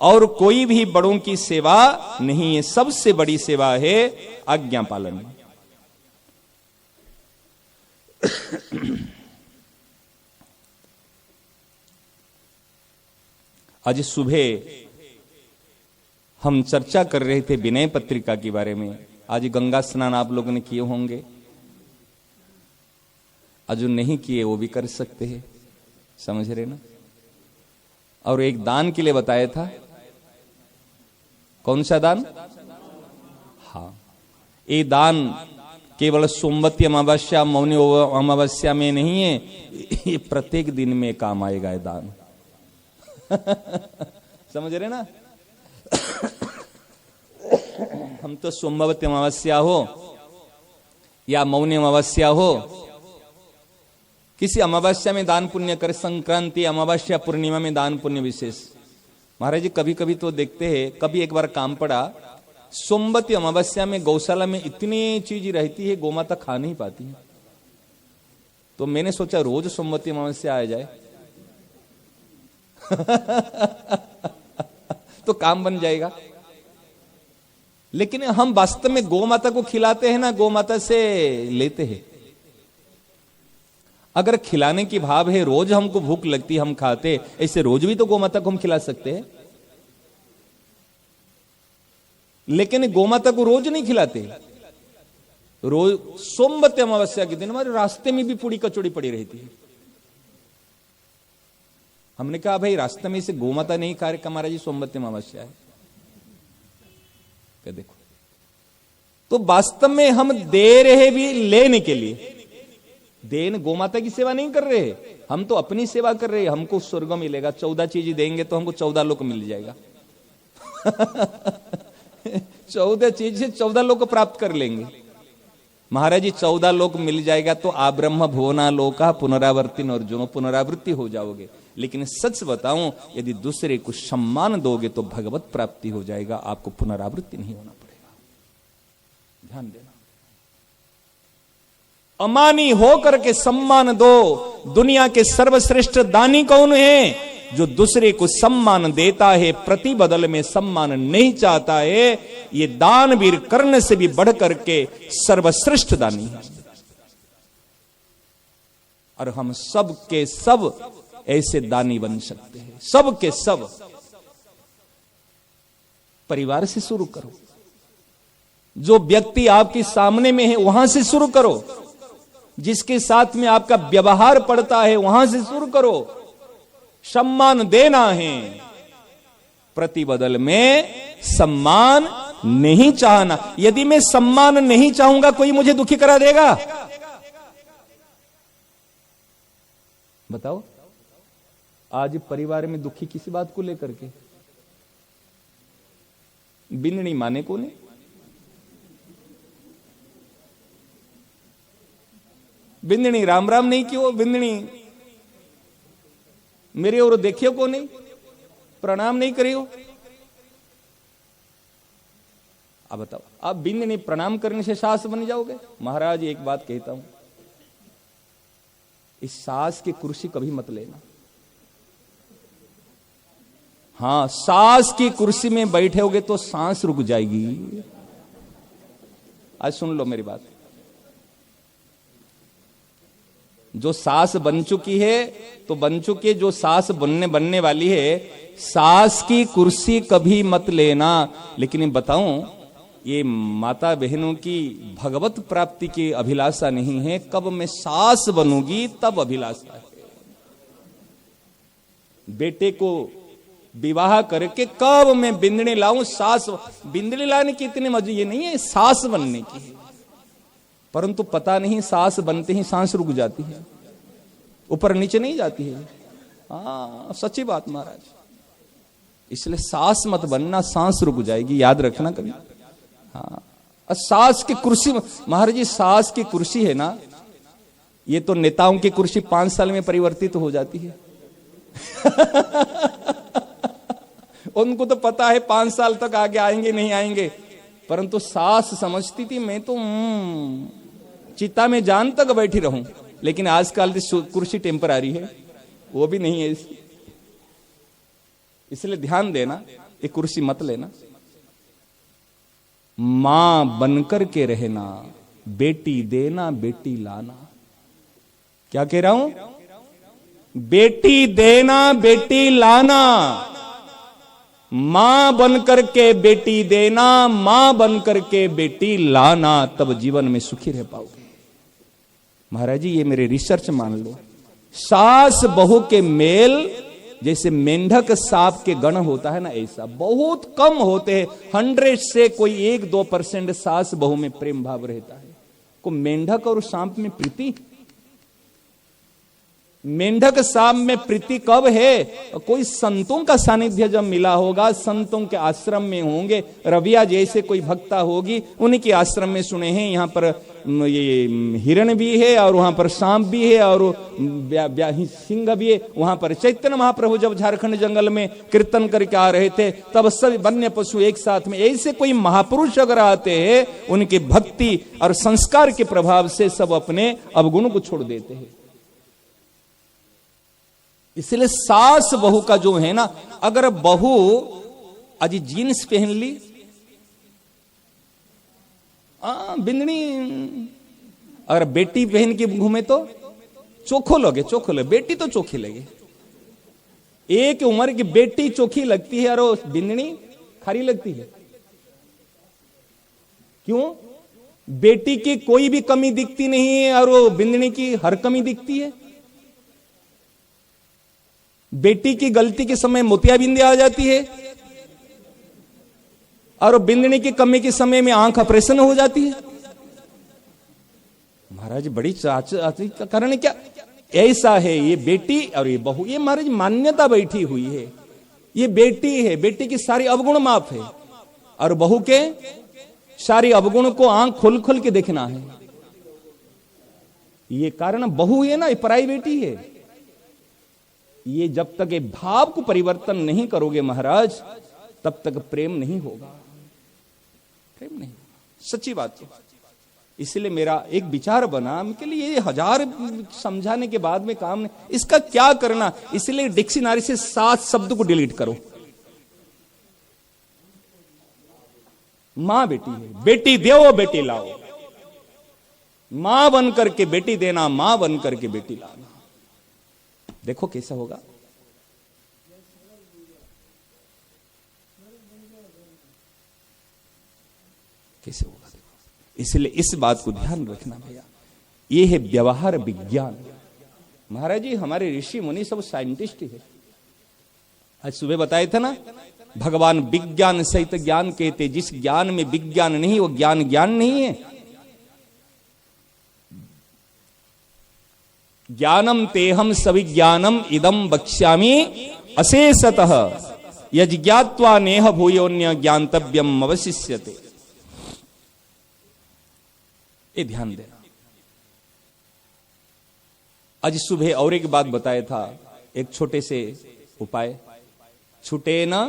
और कोई भी बड़ों की सेवा नहीं है। सबसे बड़ी सेवा है आज्ञा पालन। आज सुबह हम चर्चा कर रहे थे विनय पत्रिका के बारे में। आज गंगा स्नान आप लोगों ने किए होंगे, आज जो नहीं किए वो भी कर सकते हैं, समझ रहे ना। और एक दान के लिए बताया था, कौन सा दान? हाँ, ये दान केवल सोमवती अमावस्या मौनी अमावस्या में नहीं है, ये प्रत्येक दिन में काम आएगा ये दान। समझ रहे ना? हम तो सोमवती अमावस्या हो या मौनी अमावस्या हो, किसी अमावस्या में दान पुण्य कर, संक्रांति अमावस्या पूर्णिमा में दान पुण्य विशेष। महाराज जी कभी कभी तो देखते हैं, कभी एक बार काम पड़ा, सोमवती अमावस्या में गौशाला में इतनी चीज रहती है, गोमाता खा नहीं पाती है। तो मैंने सोचा रोज सोमवती अमावस्या आ जाए तो काम बन जाएगा। लेकिन हम वास्तव में गोमाता को खिलाते हैं ना, गोमाता से लेते हैं। अगर खिलाने की भाव है, रोज हमको भूख लगती हम खाते, ऐसे रोज भी तो गोमाता को हम खिला सकते हैं। लेकिन गोमाता को रोज नहीं खिलाते। रोज सोमवती अमावस्या के दिन हमारे रास्ते में भी पूरी कचौड़ी पड़ी रहती है। हमने कहा भाई रास्ते में इसे गोमाता नहीं खा रहे, महाराज जी सोमवती अमावस्या है। क्या देखो, तो वास्तव में हम दे रहे भी लेने के लिए, देन गोमाता की सेवा नहीं कर रहे, हम तो अपनी सेवा कर रहे हैं। हमको स्वर्ग मिलेगा, 14 चीज देंगे तो हमको 14 लोक मिल जाएगा। 14 चीज से 14 लोक प्राप्त कर लेंगे। महाराज जी 14 लोक मिल जाएगा तो आप ब्रह्म भुवना लोका पुनरावर्तिन अर्जुनो, पुनरावृत्ति हो जाओगे। लेकिन सच बताऊं, यदि दूसरे को सम्मान दोगे तो भगवत प्राप्ति हो जाएगा, आपको पुनरावृत्ति नहीं होना पड़ेगा। ध्यान देना। अमानी हो करके सम्मान दो। दुनिया के सर्वश्रेष्ठ दानी कौन है? जो दूसरे को सम्मान देता है, प्रति बदल में सम्मान नहीं चाहता है। ये दानवीर कर्ण से भी बढ़ करके सर्वश्रेष्ठ दानी है। और हम सब के सब ऐसे दानी बन सकते हैं, सब के सब। परिवार से शुरू करो, जो व्यक्ति आपके सामने में है वहां से शुरू करो, जिसके साथ में आपका व्यवहार पड़ता है वहां से शुरू करो। सम्मान देना है, प्रतिबदल में सम्मान नहीं चाहना। यदि मैं सम्मान नहीं चाहूंगा, कोई मुझे दुखी करा देगा? बताओ, आज परिवार में दुखी किसी बात को लेकर के? बिन्नी माने को नहीं, बिंदनी राम राम नहीं क्यों, बिंदनी मेरे और देखियो को नहीं, प्रणाम नहीं करियो। अब बताओ, आप बिंदनी प्रणाम करने से सास बन जाओगे? महाराज एक बात कहता हूं, इस सास की कुर्सी कभी मत लेना। हां, सास की कुर्सी में बैठोगे तो सांस रुक जाएगी। आज सुन लो मेरी बात। जो सास बन चुकी है तो बन चुकी है, जो सास बनने वाली है, सास की कुर्सी कभी मत लेना। लेकिन बताऊं, ये माता बहनों की भगवत प्राप्ति की अभिलाषा नहीं है, कब मैं सास बनूंगी तब अभिलाषा है। बेटे को विवाह करके कब मैं बिंदनी लाऊं, सास बिंदनी लाने की इतनी मजे ये नहीं है, सास बनने की है। परंतु पता नहीं सास बनते ही सांस रुक जाती है, ऊपर नीचे नहीं जाती है। हाँ, सच्ची बात महाराज। इसलिए सास मत बनना, सांस रुक जाएगी, याद रखना कभी। हाँ, सास की कुर्सी, महाराज जी सास की कुर्सी है ना, ये तो नेताओं की कुर्सी 5 साल में परिवर्तित हो जाती है। उनको तो पता है 5 साल तक आगे आएंगे नहीं आएंगे, परंतु सास समझती थी मैं तो चिता में जान तक बैठी रहूं। लेकिन आजकल कुर्सी टेम्पररी है, वो भी नहीं है। इसलिए ध्यान देना, ये कुर्सी मत लेना। मां बनकर के रहना, बेटी देना बेटी लाना। क्या कह रहा हूं? बेटी देना बेटी लाना। मां बनकर के बेटी देना, मां बनकर के बेटी लाना, तब जीवन में सुखी रह पाओगे। महाराज जी ये मेरे रिसर्च मान लो। सास बहू के मेल जैसे मेंढक सांप के गण होता है ना, ऐसा बहुत कम होते हैं। 100 से कोई 1-2% सास बहू में प्रेम भाव रहता है। को मेंढक और सांप में प्रीति, मेंढक सांप में प्रीति कब है? कोई संतों का सानिध्य जब मिला होगा, संतों के आश्रम में होंगे। रविया जैसे कोई भक्ता होगी, उन्हीं के आश्रम में सुने हैं यहाँ पर ये हिरण भी है और वहां पर सांप भी है और सिंह भी है। वहां पर चैतन्य महाप्रभु जब झारखंड जंगल में कीर्तन करके आ रहे थे, तब सभी वन्य पशु एक साथ में। ऐसे कोई महापुरुष अगर आते हैं, उनकी भक्ति और संस्कार के प्रभाव से सब अपने अवगुण को छोड़ देते हैं। इसलिए सास बहू का जो है ना, अगर बहू आज जीन्स पहन ली, बिंदनी, अगर बेटी पहन के घूमे तो चोखो लगे, चोखो लगे। बेटी तो चोखी लगे, एक उम्र की बेटी चोखी लगती है और बिंदनी खारी लगती है। क्यों? बेटी की कोई भी कमी दिखती नहीं है और वो बिंदनी की हर कमी दिखती है। बेटी की गलती के समय मोतियाबिंदी आ जाती है और बिंदनी की कमी के समय में आंख ऑपरेशन हो जाती है। महाराज बड़ी चाची का कारण क्या ऐसा है? ये बेटी और ये बहू, ये महाराज मान्यता बैठी हुई है। ये बेटी है, बेटी की सारी अवगुण माफ है और बहू के सारी अवगुण को आंख खोल खोल के देखना है। ये कारण बहू है ना, ये पराई बेटी है। ये जब तक ये भाव को परिवर्तन नहीं करोगे महाराज, तब तक प्रेम नहीं होगा, प्रेम नहीं होगा। सच्ची बात है। इसलिए मेरा एक विचार बना के लिए, ये 1000 समझाने के बाद में काम नहीं, इसका क्या करना। इसलिए डिक्शनरी से 7 शब्द को डिलीट करो। मां बेटी है, बेटी दो बेटी लाओ। मां बन करके बेटी देना, मां बन करके बेटी लाना। देखो कैसा होगा। कैसे होगा देखो। इसलिए इस बात को ध्यान रखना भैया, ये है व्यवहार विज्ञान। महाराज जी हमारे ऋषि मुनि सब साइंटिस्ट है। आज सुबह बताए थे ना, भगवान विज्ञान सहित ज्ञान कहते। जिस ज्ञान में विज्ञान नहीं, वो ज्ञान ज्ञान नहीं है। ज्ञानम तेहम सविज्ञानम इदम वक्ष्यामि अशेषतः यज्ञात्वा नेह भूयोन्य ज्ञातव्यम अवशिष्यते। ये ध्यान देना। आज सुबह और एक बात बताया था, एक छोटे से उपाय, छूटे ना।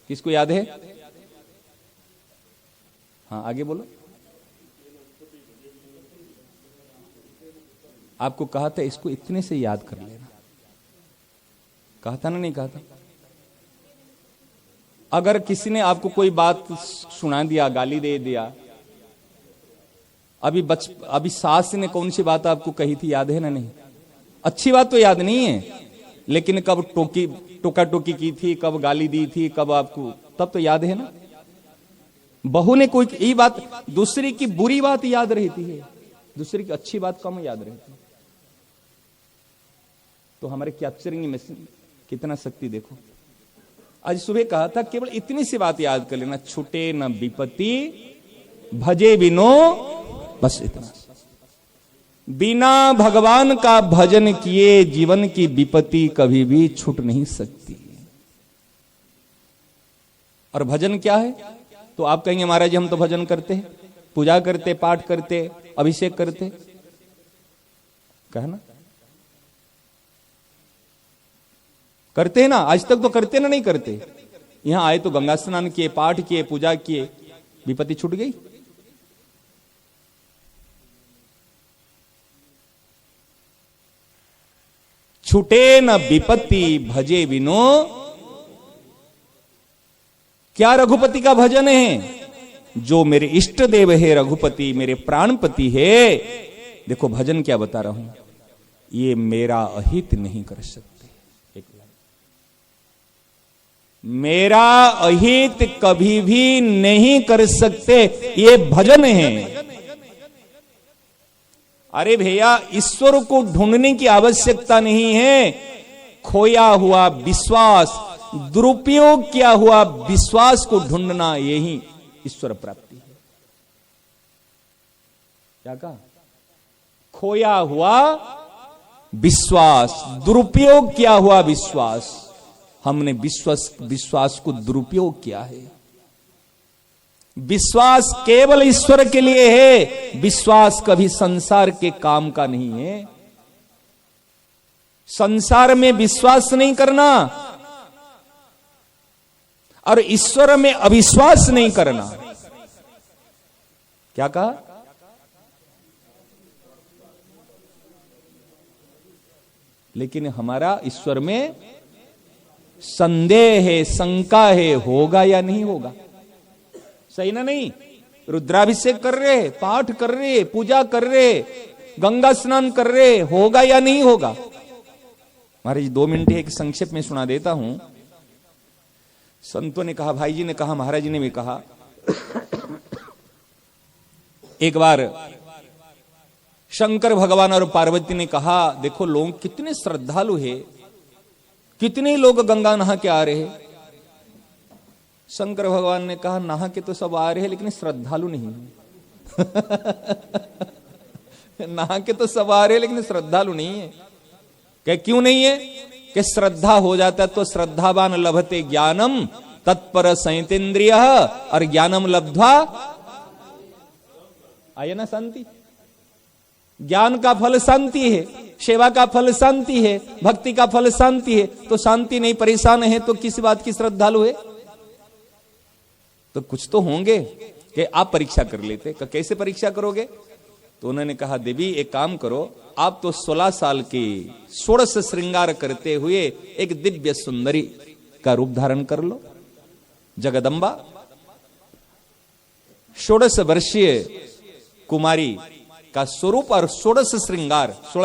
किसको याद है? हाँ आगे बोलो। आपको कहा था इसको इतने से याद कर लेना, कहा था ना? नहीं कहा था? अगर किसी ने आपको कोई बात सुना दिया, गाली दे दिया, अभी सास ने कौन सी बात आपको कही थी, याद है ना? नहीं। अच्छी बात तो याद नहीं है, लेकिन कब टोका टोकी की थी, कब गाली दी थी, कब आपको, तब तो याद है ना। बहू ने कोई यही बात, दूसरे की बुरी बात याद रहती है, दूसरे की अच्छी बात कम याद रहती है। तो हमारे कैप्चरिंग में कितना शक्ति देखो। आज सुबह कहा था केवल इतनी सी बात याद कर लेना, छूटे न विपत्ति भजे बिनो, बस इतना। बिना भगवान का भजन किए जीवन की विपत्ति कभी भी छूट नहीं सकती। और भजन क्या है? तो आप कहेंगे महाराज हम तो भजन करते हैं, पूजा करते, पाठ करते, अभिषेक करते, कहना करते हैं ना। आज तक तो करते ना, नहीं करते। यहां आए तो गंगा स्नान किए, पाठ किए, पूजा किए, विपत्ति छूट गई। छूटे न विपत्ति भजे बिनो। क्या रघुपति का भजन है? जो मेरे इष्ट देव है रघुपति, मेरे प्राणपति है। देखो भजन क्या बता रहा हूं, ये मेरा अहित नहीं कर सकते। मेरा अहित कभी भी नहीं कर सकते, ये भजन है। अरे भैया ईश्वर को ढूंढने की आवश्यकता नहीं है। खोया हुआ विश्वास, दुरुपयोग किया हुआ विश्वास को ढूंढना, यही ईश्वर प्राप्ति है। क्या कहा? खोया हुआ विश्वास, दुरुपयोग किया हुआ विश्वास। हमने विश्वास को दुरुपयोग किया है। विश्वास केवल ईश्वर के लिए है, विश्वास कभी संसार के काम का नहीं है। संसार में विश्वास नहीं करना और ईश्वर में अविश्वास नहीं करना। क्या कहा? लेकिन हमारा ईश्वर में संदेह है, शंका है, होगा या नहीं होगा। सही ना? नहीं, रुद्राभिषेक कर रहे, पाठ कर रहे, पूजा कर रहे, गंगा स्नान कर रहे, होगा या नहीं होगा। महाराज 2 मिनट एक संक्षेप में सुना देता हूं। संतों ने कहा, भाई जी ने कहा, महाराज जी ने भी कहा, एक बार शंकर भगवान और पार्वती ने कहा, देखो लोग कितने श्रद्धालु है, कितने लोग गंगा नहा के आ रहे हैं। शंकर भगवान ने कहा, नहा के तो सब आ रहे हैं लेकिन श्रद्धालु नहीं नहा के तो सब आ रहे हैं लेकिन श्रद्धालु नहीं है। क्या क्यों नहीं है? कि श्रद्धा हो जाता तो श्रद्धावान लभते ज्ञानम तत्पर संयतेन्द्रिय, और ज्ञानम लब्ध्वा आया ना शांति। ज्ञान का फल शांति है, सेवा का फल शांति है, भक्ति का फल शांति है। तो शांति नहीं, परेशान है, तो किस बात की श्रद्धालु है? तो कुछ तो होंगे कि आप परीक्षा कर लेते। कैसे परीक्षा करोगे? तो उन्होंने कहा, देवी एक काम करो, आप तो 16 साल की षोडश श्रृंगार करते हुए एक दिव्य सुंदरी का रूप धारण कर लो। जगदम्बा 16 वर्षीय कुमारी का स्वरूप और 16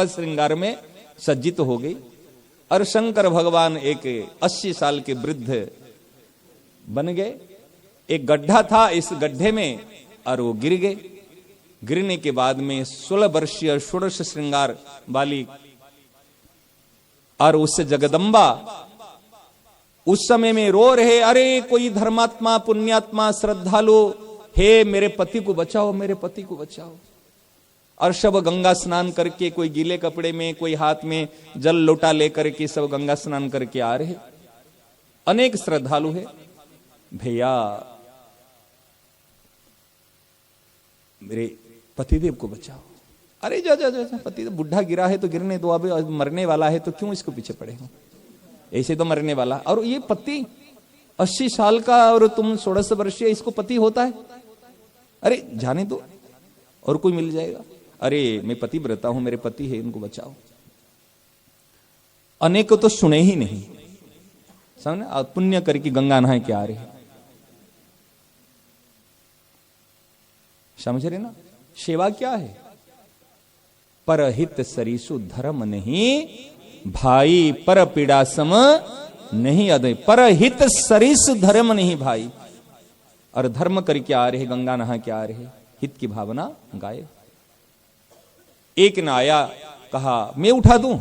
श्रृंगार में सज्जित हो गई। और शंकर भगवान एक 80 साल के वृद्ध बन गए। एक गड्ढा था, इस गड्ढे में और वो गिर गए। गिरने के बाद में 16 वर्षीय षोडश श्रृंगार वाली और उससे जगदम्बा उस समय में रो रहे, अरे कोई धर्मात्मा, पुण्यात्मा, श्रद्धालु, हे मेरे पति को बचाओ, मेरे पति को बचाओ। और सब गंगा स्नान करके, कोई गीले कपड़े में, कोई हाथ में जल लोटा लेकर के सब गंगा स्नान करके आ रहे। अनेक श्रद्धालु है। भैया मेरे पतिदेव को बचाओ। अरे जा जा जा, पति बुढ़ा गिरा है तो गिरने दो, अब मरने वाला है तो क्यों इसको पीछे पड़े हो, ऐसे तो मरने वाला। और ये पति 80 साल का और तुम 16 वर्षीय, इसको पति होता है? अरे जाने दो, और कोई मिल जाएगा। अरे मैं पति व्रता हूं, मेरे पति है, इनको बचाओ। अनेक तो सुने ही नहीं, समझे? पुण्य करके गंगा नहा के आ रहे, समझ रहे ना? सेवा क्या है? परहित सरिसु धर्म नहीं भाई, पर पीड़ा सम नहीं अदय। परहित सरिस धर्म नहीं भाई। और धर्म करके आ रहे, गंगा नहा के आ रहे, हित की भावना गायब। एक ने आया, कहा मैं उठा दूं।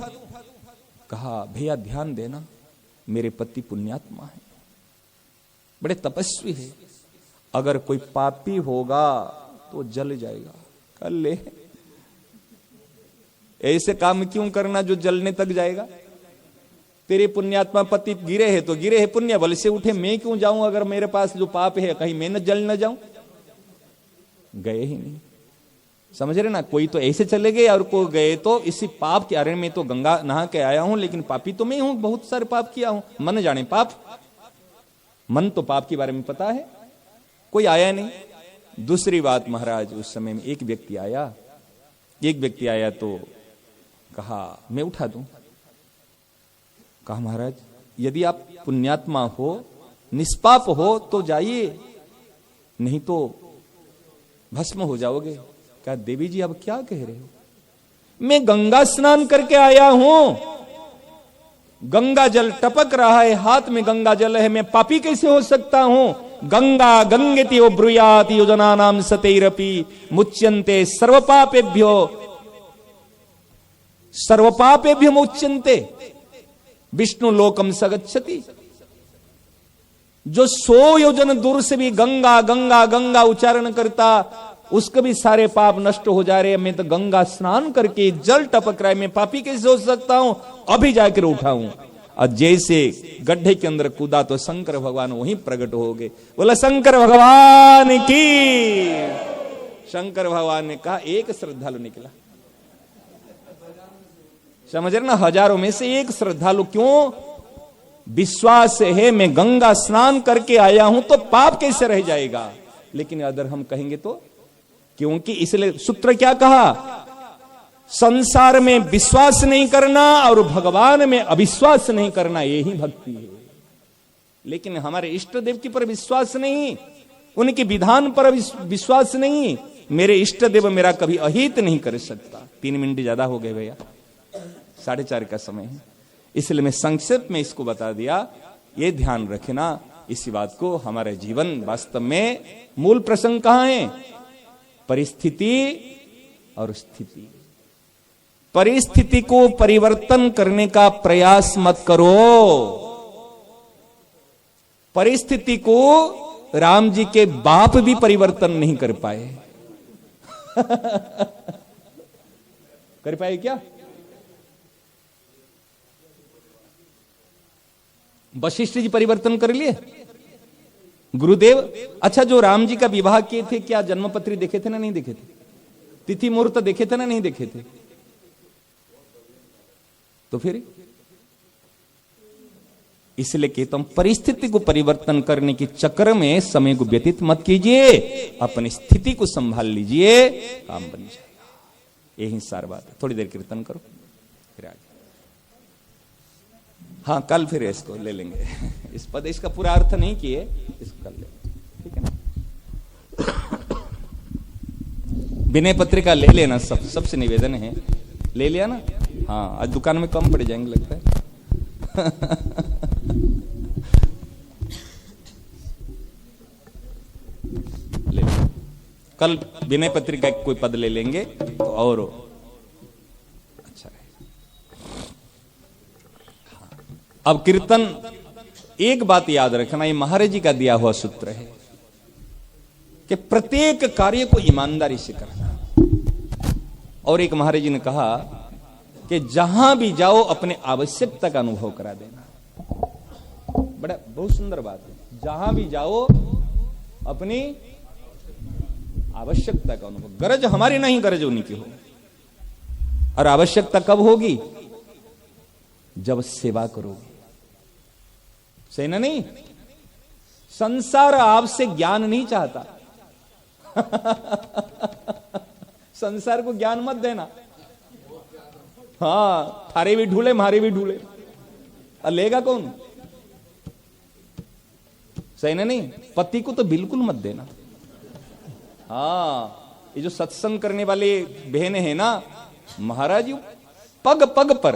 कहा भैया ध्यान देना, मेरे पति पुण्यात्मा है, बड़े तपस्वी है, अगर कोई पापी होगा तो जल जाएगा। कर ले, ऐसे काम क्यों करना जो जलने तक जाएगा? तेरे पुण्यात्मा पति गिरे हैं तो गिरे हैं, पुण्य बल से उठे, मैं क्यों जाऊं? अगर मेरे पास जो पाप है कहीं मैं न जल न जाऊं। गए ही नहीं, समझ रहे ना? कोई तो ऐसे चले गए और को गए तो इसी पाप के अरे में तो गंगा नहा के आया हूं, लेकिन पापी तो मैं हूं, बहुत सारे पाप किया हूं। मन जाने पाप, मन तो पाप के बारे में पता है, कोई आया नहीं। दूसरी बात महाराज, उस समय में एक व्यक्ति आया तो कहा मैं उठा दूं। कहा महाराज यदि आप पुण्यात्मा हो, निष्पाप हो तो जाइए, नहीं तो भस्म हो जाओगे। क्या देवी जी अब क्या कह रहे हो? मैं गंगा स्नान करके आया हूं, गंगा जल टपक रहा है, हाथ में गंगा जल है, मैं पापी कैसे हो सकता हूं? गंगा गंगति ब्रूयाति योजना नाम सतैरपि मुच्यन्ते सर्वपापेभ्यो मुच्यन्ते। विष्णु लोकम सगच्छति। जो 100 योजन दूर से भी गंगा गंगा गंगा उच्चारण करता, उसके भी सारे पाप नष्ट हो जा रहे। मैं तो गंगा स्नान करके जल टपक रहा है, मैं पापी कैसे हो सकता हूं, अभी जाकर उठाऊं। और जैसे गड्ढे के अंदर कूदा तो शंकर भगवान वहीं प्रकट हो गए। बोला शंकर भगवान की। शंकर भगवान ने कहा एक श्रद्धालु निकला, समझ रहे ना, हजारों में से एक श्रद्धालु। क्यों? विश्वास है मैं गंगा स्नान करके आया हूं तो पाप कैसे रह जाएगा। लेकिन अगर हम कहेंगे तो, क्योंकि इसलिए सूत्र क्या कहा, संसार में विश्वास नहीं करना और भगवान में अविश्वास नहीं करना, यही भक्ति है। लेकिन हमारे इष्ट देव की पर विश्वास नहीं, उनके विधान पर विश्वास नहीं। मेरे इष्ट देव मेरा कभी अहित नहीं कर सकता। 3 मिनट ज्यादा हो गए भैया, 4:30 का समय है, इसलिए मैं संक्षेप में इसको बता दिया। ये ध्यान रखना इसी बात को। हमारे जीवन वास्तव में मूल प्रसंग कहां है? परिस्थिति और स्थिति। परिस्थिति को परिवर्तन करने का प्रयास मत करो। परिस्थिति को राम जी के बाप भी परिवर्तन नहीं कर पाए। कर पाए क्या? वशिष्ठ जी परिवर्तन कर लिए, गुरुदेव। अच्छा, जो राम जी का विवाह किए थे, क्या जन्मपत्री देखे थे ना नहीं देखे थे? तिथि मुहूर्त देखे थे ना नहीं देखे थे? तो फिर इसलिए कहता हूं, परिस्थिति को परिवर्तन करने के चक्र में समय को व्यतीत मत कीजिए, अपनी स्थिति को संभाल लीजिए, काम बन जाएगा। यही सार बात है। थोड़ी देर कीर्तन करो, फिर आगे। हाँ, कल फिर इसको ले लेंगे। इस पद इसका पूरा अर्थ नहीं किए, इसको कल ले, ठीक है ना। विनय पत्रिका ले लेना, सबसे निवेदन है, ले लिया ना। हाँ, आज दुकान में कम पड़ जाएंगे लगता है। ले लो, कल विनय पत्रिका कोई पद ले लेंगे तो और अच्छा है। अब कीर्तन, एक बात याद रखना, ये महाराज जी का दिया हुआ सूत्र है कि प्रत्येक कार्य को ईमानदारी से करना। और एक महाराज जी ने कहा कि जहां भी जाओ अपने आवश्यकता का अनुभव करा देना। बड़ा बहुत सुंदर बात है। जहां भी जाओ अपनी आवश्यकता का अनुभव, गरज हमारी नहीं, गरज उनकी हो। और आवश्यकता कब होगी? जब सेवा करोगे। सही ना? नहीं, संसार आपसे ज्ञान नहीं चाहता। संसार को ज्ञान मत देना। हाँ, थारे भी ढूले मारे भी ढूले, और लेगा कौन? सही ना? नहीं, पति को तो बिल्कुल मत देना। हाँ, ये जो सत्संग करने वाले बहने हैं ना, महाराज जी पग पग पर,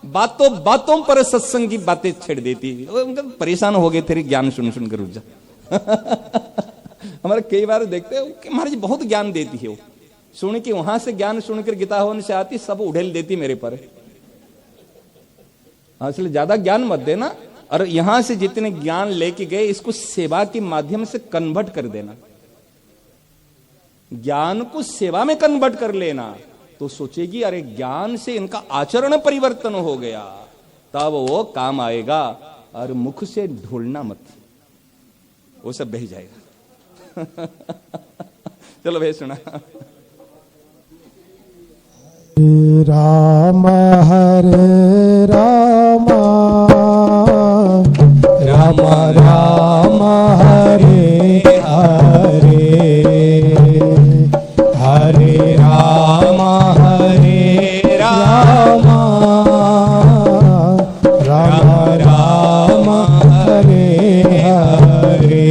बातों बातों पर सत्संग की बातें छेड़ देती है। उनका परेशान हो गए तेरे ज्ञान सुन सुन कर। रुक जा। हमारे कई बार देखते हैं कि महाराज जी बहुत ज्ञान देती है, वो सुन के वहां से ज्ञान सुनकर गीता हवन से आती, सब उड़ेल देती मेरे पर। इसलिए ज्यादा ज्ञान मत देना, और यहां से जितने ज्ञान लेके गए इसको सेवा के माध्यम से कन्वर्ट कर देना। ज्ञान को सेवा में कन्वर्ट कर लेना, तो सोचेगी अरे ज्ञान से इनका आचरण परिवर्तन हो गया, तब वो काम आएगा। और मुख से ढोलना मत, वो सब बह जाएगा। चलो भाई सुना। राम हरे राम, राम राम हरे हरे, हरे राम हरे राम, राम राम हरे हरे,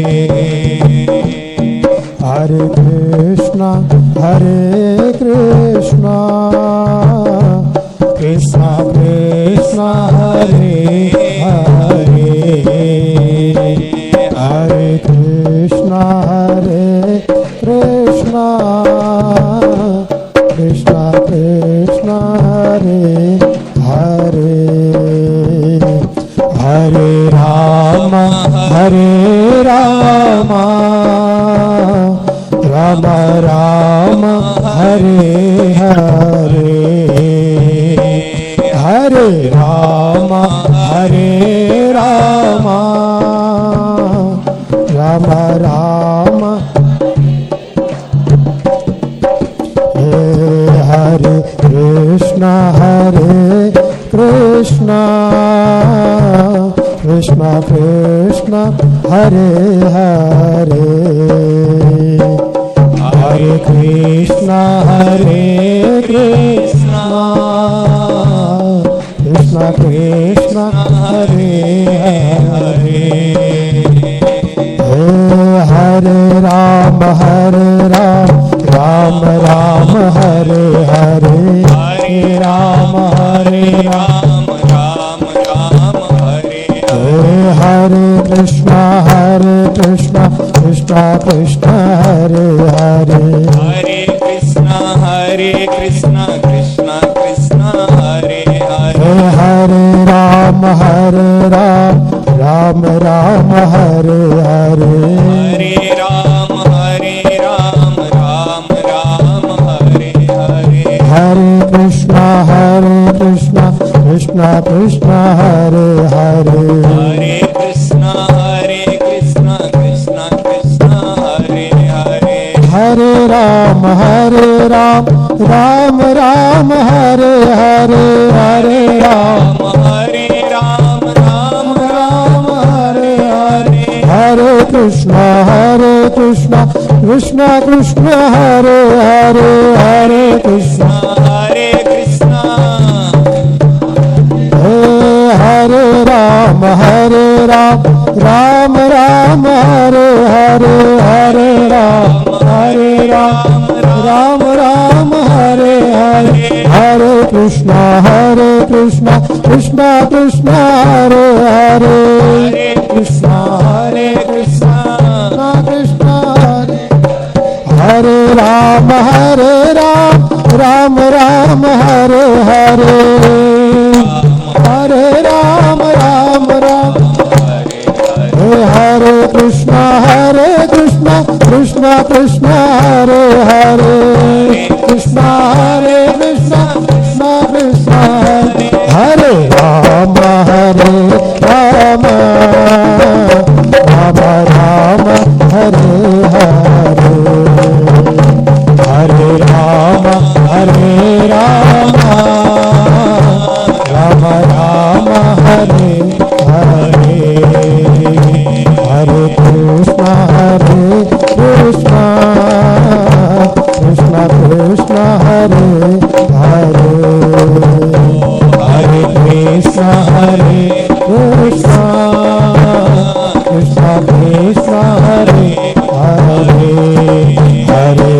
हरे कृष्णा कृष्णा कृष्णा कृष्णा राम हरे राम राम राम हरे कृष्ण कृष्ण कृष्ण हरे हरे हरे कृष्ण कृष्ण कृष्ण हरे हरे हरे राम राम राम हरे हरे हरे राम राम राम हरे हरे कृष्ण कृष्ण कृष्ण हरे हरे हरे कृष्ण कृष्ण कृष्ण हरे हरे हरे राम राम राम हरे हरे हरे राम राम राम हरे हरे हरे कृष्ण कृष्ण कृष्ण हरे हरे हरे कृष्ण कृष्ण कृष्ण हरे हरे हरे राम राम राम हरे हरे हरे राम राम हरे हरे हरे कृष्ण कृष्ण कृष्ण हरे हरे हरे कृष्ण हरे राम राम हरे हरे हरे राम राम हरे हरे हरे कृष्ण कृष्ण कृष्ण हरे हरे कृष्ण कृष्ण हरे हरे राम राम हरे हरे हरे राम हरे कृष्ण कृष्ण हरे हरे कृष्ण कृष्ण हरे राम राम हरे हरे हरे राम राम हरे हरे हरे कृष्ण कृष्ण कृष्ण हरे हरे हरे कृष्ण कृष्ण कृष्ण हरे हरे हरे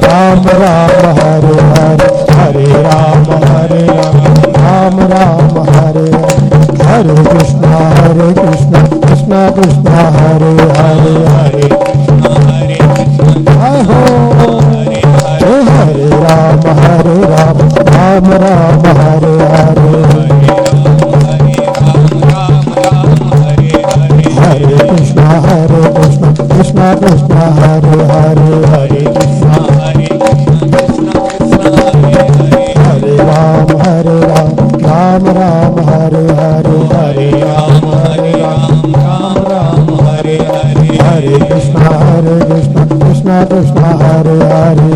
राम राम हरे हरे हरे राम राम हरे हरे कृष्ण कृष्ण कृष्ण हरे हरे हरे हो हरे राम राम हरे हरे हरे कृष्ण कृष्ण कृष्ण हरे हरे हरे कृष्ण हरे राम राम हरे हरे हरे राम हरे हरे कृष्ण कृष्ण कृष्ण हरे हरे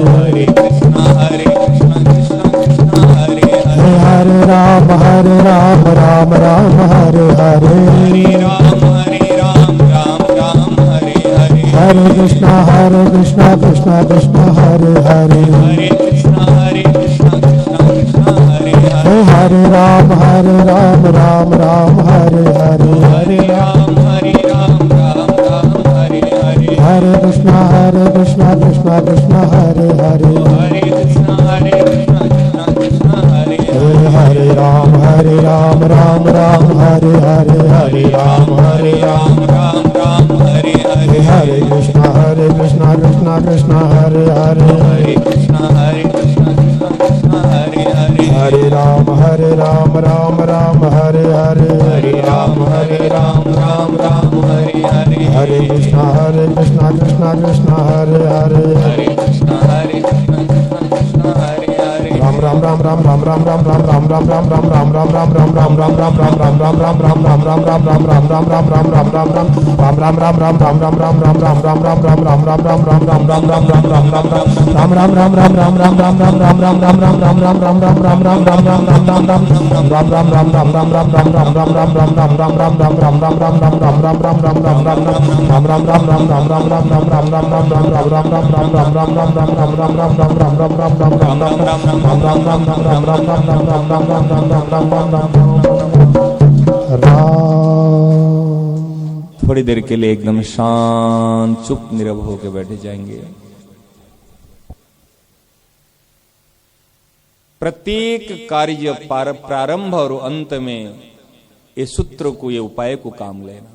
हरे राम राम हरे हरे हरे कृष्ण कृष्ण कृष्ण हरे हरे हरे राम राम हरे हरे हरे कृष्ण कृष्ण कृष्ण हरे हरे हरे राम राम हरे हरे हरे राम हरे कृष्ण कृष्ण कृष्ण हरे हरे हरे राम राम हरे हरे हरे कृष्ण कृष्ण कृष्ण हरे हरे राम थोड़ी देर के लिए एकदम शांत चुप नीरव होकर बैठे जाएंगे। प्रत्येक कार्य प्रारंभ और अंत में ये सूत्र को, ये उपाय को काम लेना।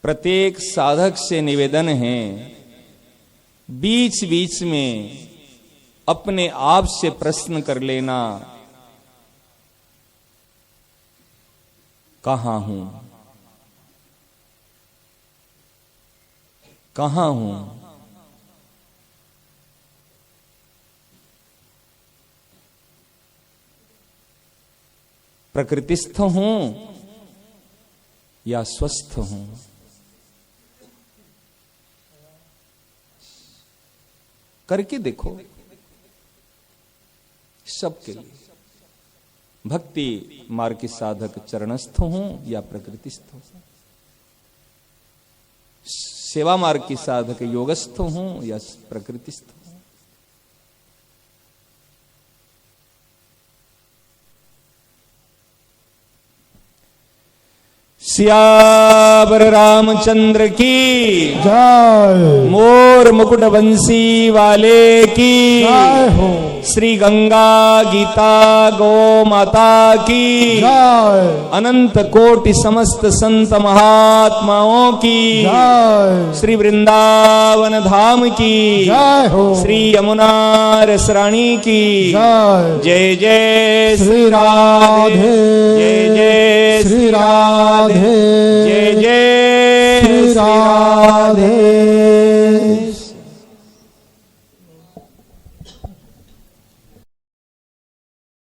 प्रत्येक साधक से निवेदन है, बीच बीच में अपने आप से प्रश्न कर लेना, कहां हूं, कहां हूं। प्रकृतिस्थ हूं या स्वस्थ हूं। करके देखो सबके लिए। भक्ति मार्ग के साधक चरणस्थ हूं या प्रकृतिस्थ हूं, सेवा मार्ग के साधक योगस्थ हूं या प्रकृतिस्थ हूं। सियावर रामचंद्र की जय। मोर मुकुट बंसी वाले की जय हो। श्री गंगा गीता गौ माता की जय। अनंत कोटि समस्त संत महात्माओं की जय। श्री वृंदावन धाम की जय हो। श्री यमुना रसरानी की जय। जय जय श्री राधे। जय जय श्री राधे। जय जय श्री राधे।